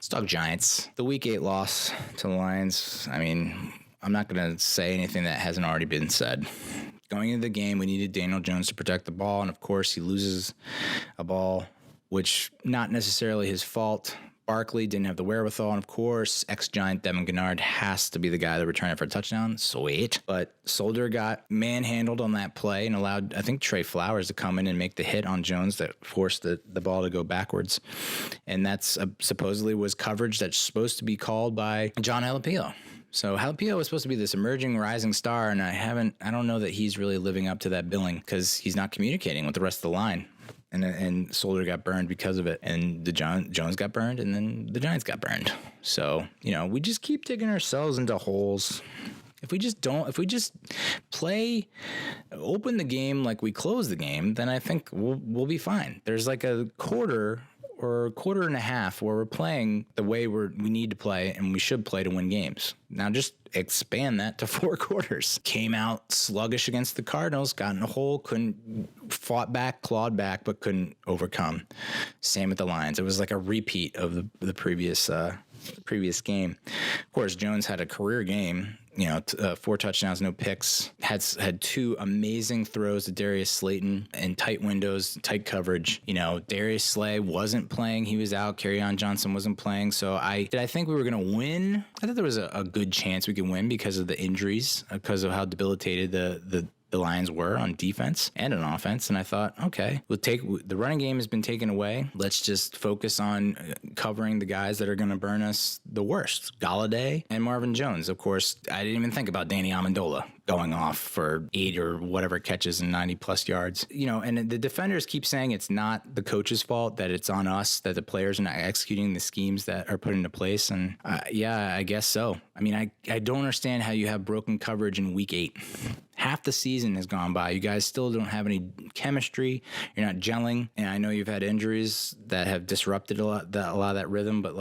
Let's talk Giants. The Week 8 loss to the Lions. I mean, I'm not going to say anything that hasn't already been said. Going into the game, we needed Daniel Jones to protect the ball, and of course, he loses a ball, which not necessarily his fault. Barkley didn't have the wherewithal, and of course, ex-Giant Devin Gennard has to be the guy that returned it for a touchdown. Sweet. But Soldier got manhandled on that play and allowed, I think, Trey Flowers to come in and make the hit on Jones that forced the ball to go backwards. And that's supposedly was coverage that's supposed to be called by Jon Halapio. So Halapio was supposed to be this emerging rising star, and I don't know that he's really living up to that billing because he's not communicating with the rest of the line. And Soldier got burned because of it, and Jones got burned, and then the Giants got burned. So, we just keep digging ourselves into holes. If we just open the game like we close the game, then I think we'll be fine. There's like a quarter or a quarter and a half where we're playing the way we need to play and we should play to win games. Now just expand that to 4 quarters. Came out sluggish against the Cardinals, got in a hole, fought back, clawed back, but couldn't overcome. Same with the Lions. It was like a repeat of the previous game. Of course, Jones had a career game. 4 touchdowns, no picks. Had 2 amazing throws to Darius Slayton in tight windows, tight coverage. Darius Slay wasn't playing. He was out. Kerryon Johnson wasn't playing. So I think we were going to win. I thought there was a good chance we could win because of the injuries, because of how debilitated the Lions were on defense and on offense. And I thought, okay, the running game has been taken away. Let's just focus on covering the guys that are going to burn us the worst, Galladay and Marvin Jones. Of course, I didn't even think about Danny Amendola going off for 8 or whatever catches and 90 plus yards. And the defenders keep saying it's not the coach's fault, that it's on us, that the players are not executing the schemes that are put into place. And I guess so. I mean, I don't understand how you have broken coverage in Week 8. Half the season has gone by. You guys still don't have any chemistry. You're not gelling. And I know you've had injuries that have disrupted a lot of that rhythm, but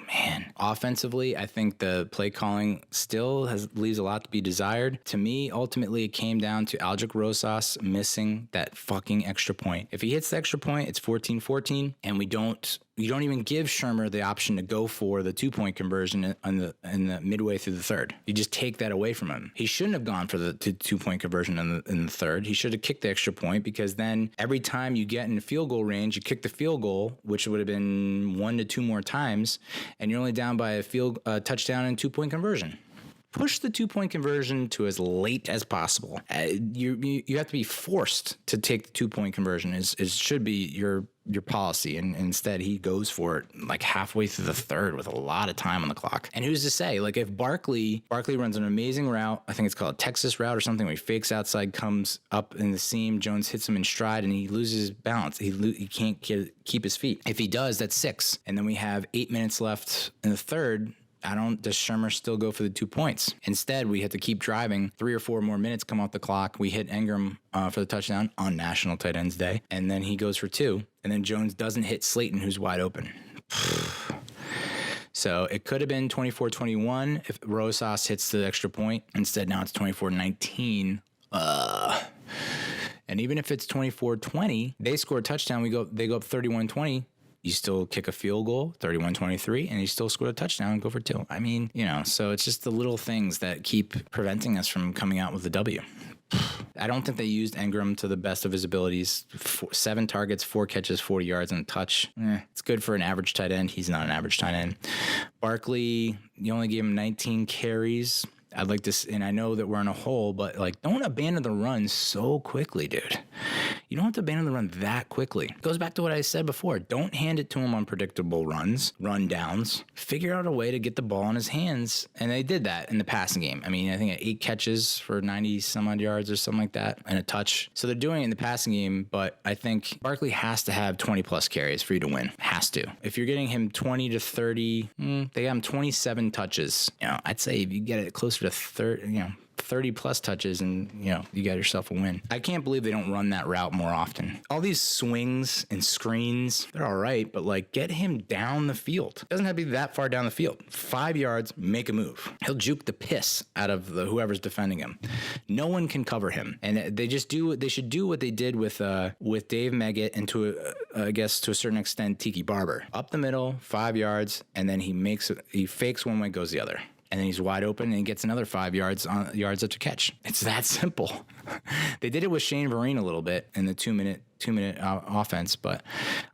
man, offensively, I think the play calling still leaves a lot to be desired. To me, ultimately, it came down to Aldrick Rosas missing that fucking extra point. If he hits the extra point, it's 14-14, and we don't even give Shurmur the option to go for the 2-point conversion in the midway through the third. You just take that away from him. He shouldn't have gone for the 2-point conversion in the third. He should have kicked the extra point, because then every time you get in field goal range, you kick the field goal, which would have been 1 to 2 more times, and you're only down by a touchdown and 2-point conversion. Push the 2-point conversion to as late as possible. You have to be forced to take the 2-point conversion. It should be your policy, and instead he goes for it like halfway through the third with a lot of time on the clock. And who's to say, like, if Barkley runs an amazing route, I think it's called a Texas route or something, where he fakes outside, comes up in the seam, Jones hits him in stride, and he loses his balance. He can't keep his feet. If he does, that's 6. And then we have 8 minutes left in the third. Does Shurmur still go for the 2 points? Instead, we had to keep driving. 3 or 4 more minutes come off the clock. We hit Engram for the touchdown on National Tight Ends Day, and then he goes for 2. And then Jones doesn't hit Slayton, who's wide open. So it could have been 24-21 if Rosas hits the extra point. Instead, now it's 24-19. And even if it's 24-20, they score a touchdown. They go up 31-20. You still kick a field goal, 31-23, and you still score a touchdown and go for 2. I mean, so it's just the little things that keep preventing us from coming out with the W. I don't think they used Engram to the best of his abilities. 7 targets, 4 catches, 40 yards, and a touch. It's good for an average tight end. He's not an average tight end. Barkley, you only gave him 19 carries. I'd like to, and I know that we're in a hole, but don't abandon the run so quickly, dude. You don't have to abandon the run that quickly. It goes back to what I said before. Don't hand it to him on predictable run downs. Figure out a way to get the ball in his hands. And they did that in the passing game. I mean, I think 8 catches for 90 some odd yards or something like that, and a touch. So they're doing it in the passing game, but I think Barkley has to have 20 plus carries for you to win. Has to. If you're getting him 20 to 30, they got him 27 touches. I'd say if you get it closer to 30, 30 plus touches and, you got yourself a win. I can't believe they don't run that route more often. All these swings and screens, they're all right, but like get him down the field. It doesn't have to be that far down the field. 5 yards, make a move. He'll juke the piss out of whoever's defending him. No one can cover him. And they should do what they did with Dave Meggett and I guess to a certain extent, Tiki Barber. Up the middle, 5 yards, and then he fakes one way, goes the other. And then he's wide open and he gets another 5 yards after catch. It's that simple. They did it with Shane Vereen a little bit in the two minute offense, but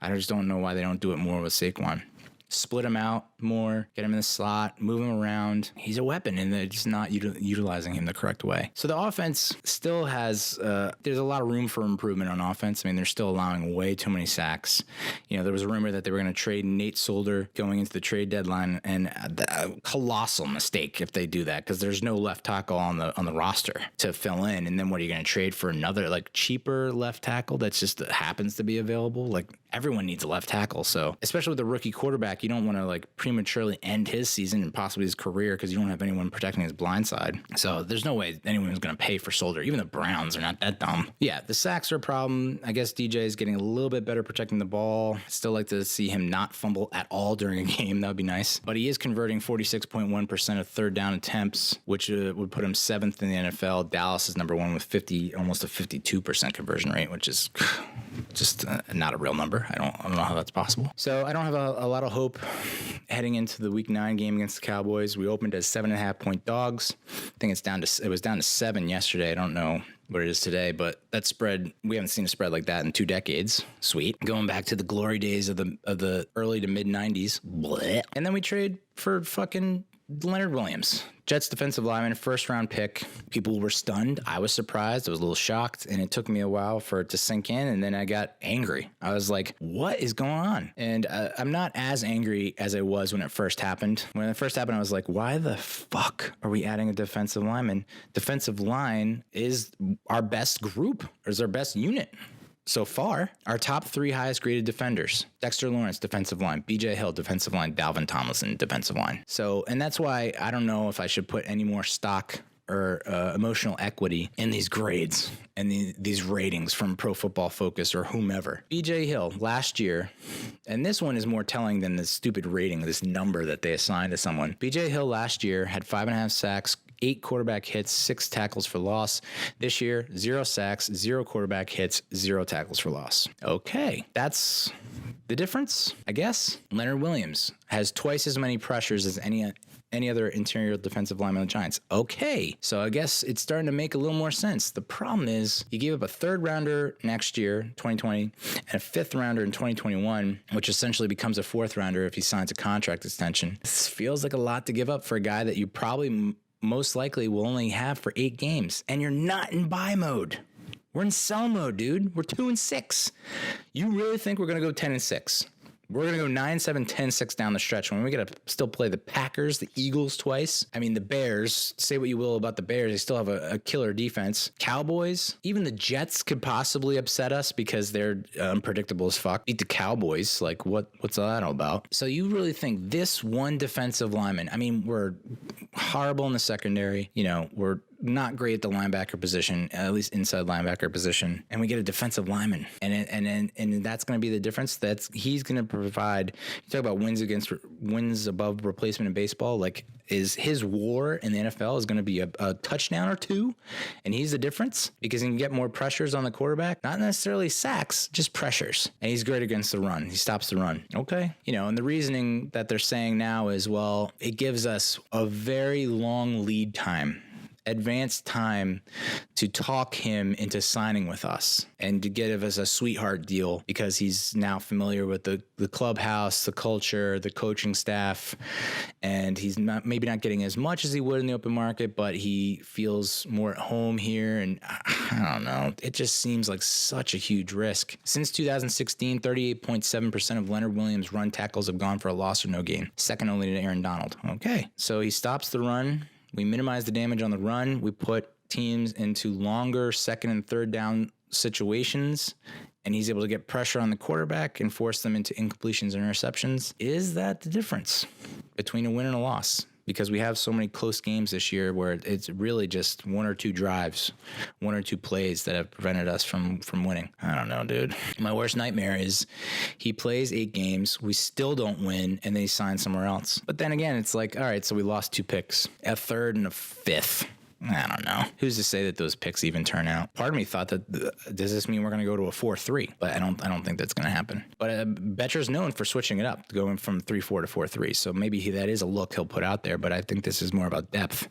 I just don't know why they don't do it more with Saquon. Split him out more, get him in the slot, move him around. He's a weapon, and they're just not utilizing him the correct way. So the offense still has, there's a lot of room for improvement on offense. I mean, they're still allowing way too many sacks. There was a rumor that they were going to trade Nate Solder going into the trade deadline, and a colossal mistake if they do that, because there's no left tackle on the roster to fill in. And then what are you going to trade for another cheaper left tackle that's just happens to be available? Everyone needs a left tackle. So especially with a rookie quarterback, you don't want to prematurely end his season and possibly his career because you don't have anyone protecting his blind side. So there's no way anyone's going to pay for Solder. Even the Browns are not that dumb. Yeah, the sacks are a problem. I guess DJ is getting a little bit better protecting the ball. Still like to see him not fumble at all during a game. That would be nice. But he is converting 46.1% of third down attempts, which would put him 7th in the NFL. Dallas is number 1 with almost a 52% conversion rate, which is just not a real number. I don't know how that's possible. So I don't have a lot of hope heading into the Week 9 game against the Cowboys. We opened as 7.5 point dogs. I think it was down to 7 yesterday. I don't know what it is today, but that spread, we haven't seen a spread like that in 2 decades. Sweet. Going back to the glory days of the early to mid 90s. Blech. And then we trade for fucking Leonard Williams, Jets defensive lineman, first round pick. People were stunned. I was surprised. I was a little shocked, and it took me a while for it to sink in. And then I got angry. I was like, what is going on? And I'm not as angry as I was when it first happened. When it first happened, I was like, why the fuck are we adding a defensive lineman? Defensive line is our best group, or is our best unit. So far, our top 3 highest graded defenders: Dexter Lawrence, defensive line; BJ Hill, defensive line; Dalvin Tomlinson, defensive line. So, and that's why I don't know if I should put any more stock or emotional equity in these grades and these ratings from Pro Football Focus or whomever. BJ Hill last year, and this one is more telling than the stupid rating, this number that they assigned to someone. BJ Hill last year had 5.5 sacks, 8 quarterback hits, 6 tackles for loss. This year, 0 sacks, 0 quarterback hits, 0 tackles for loss. Okay, that's the difference, I guess. Leonard Williams has twice as many pressures as any other interior defensive lineman on the Giants. Okay, so I guess it's starting to make a little more sense. The problem is you gave up a 3rd rounder next year, 2020, and a 5th rounder in 2021, which essentially becomes a 4th rounder if he signs a contract extension. This feels like a lot to give up for a guy that you probably most likely will only have for 8 games. And you're not in buy mode. We're in sell mode, dude. We're 2-6. You really think we're going to go 10-6? We're going to go 9-7, 10-6 down the stretch when we got to still play the Packers, the Eagles twice. I mean, the Bears, say what you will about the Bears, they still have a killer defense. Cowboys, even the Jets could possibly upset us because they're unpredictable as fuck. Beat the Cowboys, what's that all about? So you really think this one defensive lineman, I mean, we're horrible in the secondary. We're not great at the linebacker position, at least inside linebacker position, and we get a defensive lineman, and that's going to be the difference. He's going to provide. You talk about wins above replacement in baseball. Is his WAR in the NFL is going to be a touchdown or 2, and he's the difference because he can get more pressures on the quarterback, not necessarily sacks, just pressures, and he's great against the run. He stops the run. Okay, and the reasoning that they're saying now is, well, it gives us a very long lead time. Advanced time to talk him into signing with us and to give us a sweetheart deal because he's now familiar with the clubhouse, the culture, the coaching staff, and he's maybe not getting as much as he would in the open market, but he feels more at home here. And I don't know. It just seems like such a huge risk. Since 2016, 38.7% of Leonard Williams' run tackles have gone for a loss or no gain, second only to Aaron Donald. Okay, so he stops the run. We minimize the damage on the run. We put teams into longer second and third down situations, and he's able to get pressure on the quarterback and force them into incompletions and interceptions. Is that the difference between a win and a loss? because we have so many close games this year where it's really just one or two drives, one or two plays that have prevented us from winning. I don't know, dude. My worst nightmare is he plays 8 games, we still don't win, and then he signs somewhere else. But then again, it's like, all right, so we lost 2 picks, a third and a fifth. I don't know. Who's to say that those picks even turn out? Part of me thought that, does this mean we're going to go to a 4-3? But I don't think that's going to happen. But Betcher's known for switching it up, going from 3-4 to 4-3. So maybe that is a look he'll put out there. But I think this is more about depth,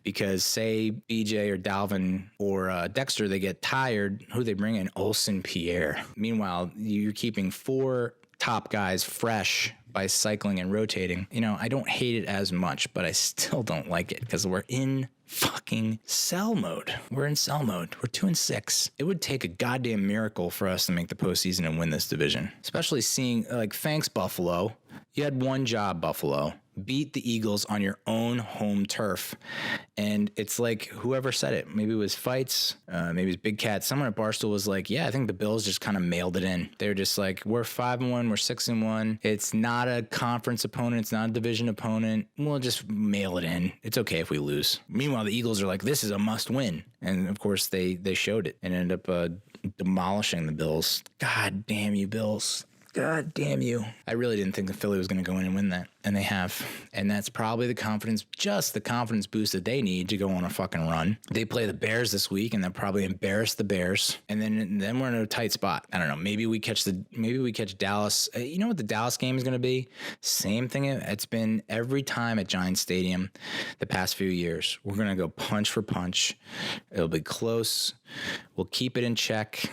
because say BJ or Dalvin or Dexter, they get tired. Who they bring in? Olsen Pierre. Meanwhile, you're keeping 4 top guys fresh by cycling and rotating. You know, I don't hate it as much, but I still don't like it because we're in fucking sell mode. We're in sell mode. We're 2-6. It would take a goddamn miracle for us to make the postseason and win this division, especially seeing, like, thanks, Buffalo. You had one job, Buffalo. Beat the Eagles on your own home turf. And it's like, whoever said it, maybe it was Fights, maybe it was Big Cat. Someone at Barstool was like, yeah, I think the Bills just kind of mailed it in. They were just like, we're 5-1, we're 6-1. It's not a conference opponent. It's not a division opponent. We'll just mail it in. It's okay if we lose. Meanwhile, the Eagles are like, this is a must win. And of course they showed it and ended up demolishing the Bills. God damn you, Bills. God damn you. I really didn't think the Philly was going to go in and win that. And they have. And that's probably the confidence boost that they need to go on a fucking run. They play the Bears this week, and they'll probably embarrass the Bears. And then we're in a tight spot. I don't know. Maybe we catch Dallas. You know what the Dallas game is going to be? Same thing it's been every time at Giants Stadium the past few years. We're going to go punch for punch. It'll be close. We'll keep it in check.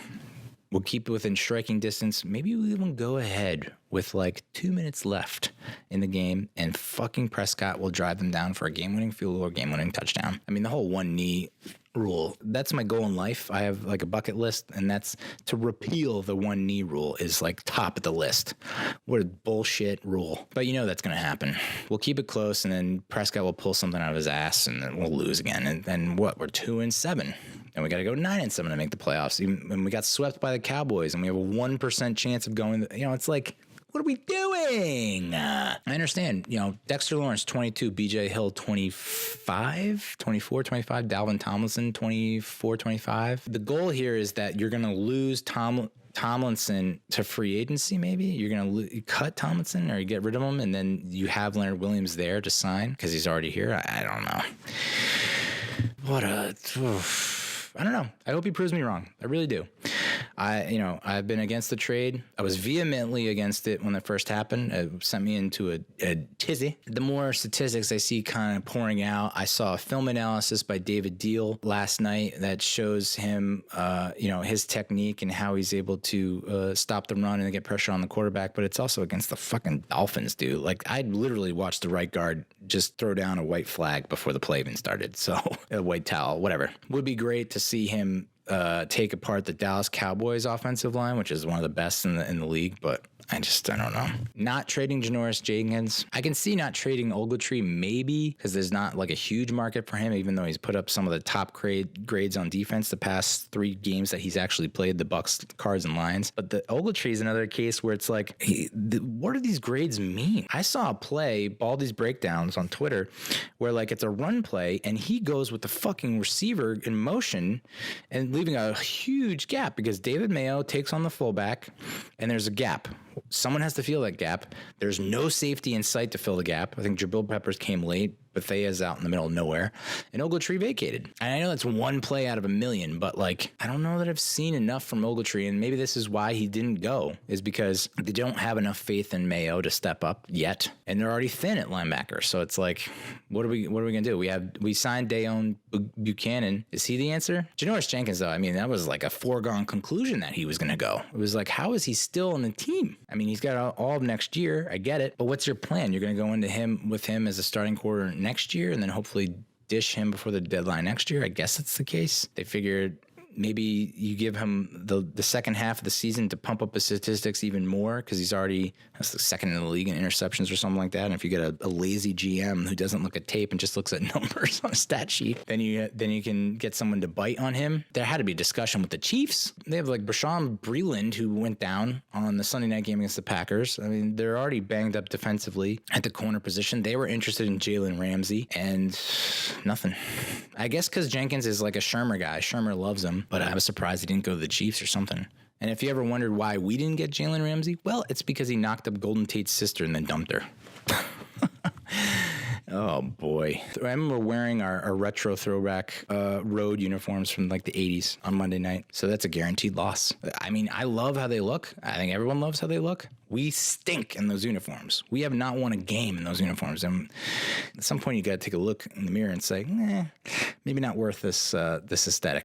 We'll keep it within striking distance. Maybe we'll even go ahead with like 2 minutes left in the game, and fucking Prescott will drive them down for a game-winning field goal or game-winning touchdown. I mean, the whole one knee rule, that's my goal in life. I have like a bucket list, and that's to repeal the one knee rule is like top of the list. What a bullshit rule. But you know that's going to happen. We'll keep it close, and then Prescott will pull something out of his ass, and then we'll lose again. And then what? We're 2-7. And we got to go 9-7 to make the playoffs. Even when we got swept by the Cowboys, and we have a 1% chance of going, it's like, what are we doing? I understand, Dexter Lawrence, 22, BJ Hill, 25, 24, 25, Dalvin Tomlinson, 24, 25. The goal here is that you're going to lose Tomlinson to free agency, maybe. You're going to cut Tomlinson or you get rid of him, and then you have Leonard Williams there to sign because he's already here. I don't know. I don't know. I hope he proves me wrong. I really do. I've been against the trade. I was vehemently against it when it first happened. It sent me into a tizzy. The more statistics I see kind of pouring out, I saw a film analysis by David Deal last night that shows him, his technique and how he's able to stop the run and get pressure on the quarterback. But it's also against the fucking Dolphins, dude. Like, I literally watched the right guard just throw down a white flag before the play even started. So a white towel, whatever. Would be great to see him take apart the Dallas Cowboys offensive line, which is one of the best in the league, but I don't know. Not trading Janoris Jenkins. I can see not trading Ogletree maybe because there's not like a huge market for him, even though he's put up some of the top grades on defense the past 3 games that he's actually played, the Bucks, Cards, and Lions. But the Ogletree is another case where it's like, what do these grades mean? I saw a play, Baldy's Breakdowns on Twitter, where like it's a run play and he goes with the fucking receiver in motion and leaving a huge gap because David Mayo takes on the fullback and there's a gap. Someone has to fill that gap. There's no safety in sight to fill the gap. I think Jabril Peppers came late. Bethea's out in the middle of nowhere. And Ogletree vacated. And I know that's one play out of a million, but like, I don't know that I've seen enough from Ogletree. And maybe this is why he didn't go, is because they don't have enough faith in Mayo to step up yet. And they're already thin at linebacker. So it's like, what are we going to do? We signed Dayon Buchanan. Is he the answer? Janoris Jenkins, though, I mean, that was like a foregone conclusion that he was going to go. It was like, how is he still on the team? I mean, he's got all of next year. I get it. But what's your plan? You're going to go into him as a starting quarter next year and then hopefully dish him before the deadline next year. I guess that's the case. They figured maybe you give him the second half of the season to pump up his statistics even more, because he's already that's the second in the league in interceptions or something like that. And if you get a lazy GM who doesn't look at tape and just looks at numbers on a stat sheet, then you can get someone to bite on him. There had to be a discussion with the Chiefs. They have like Bashawn Breeland, who went down on the Sunday night game against the Packers. I mean, they're already banged up defensively at the corner position. They were interested in Jalen Ramsey, and nothing. I guess because Jenkins is like a Shurmur guy. Shurmur loves him, but I was surprised he didn't go to the Chiefs or something. And if you ever wondered why we didn't get Jalen Ramsey, well, it's because he knocked up Golden Tate's sister and then dumped her. Oh, boy. I remember wearing our retro throwback road uniforms from like the 80s on Monday night. So that's a guaranteed loss. I mean, I love how they look. I think everyone loves how they look. We stink in those uniforms. We have not won a game in those uniforms. And at some point, you got to take a look in the mirror and say, maybe not worth this aesthetic.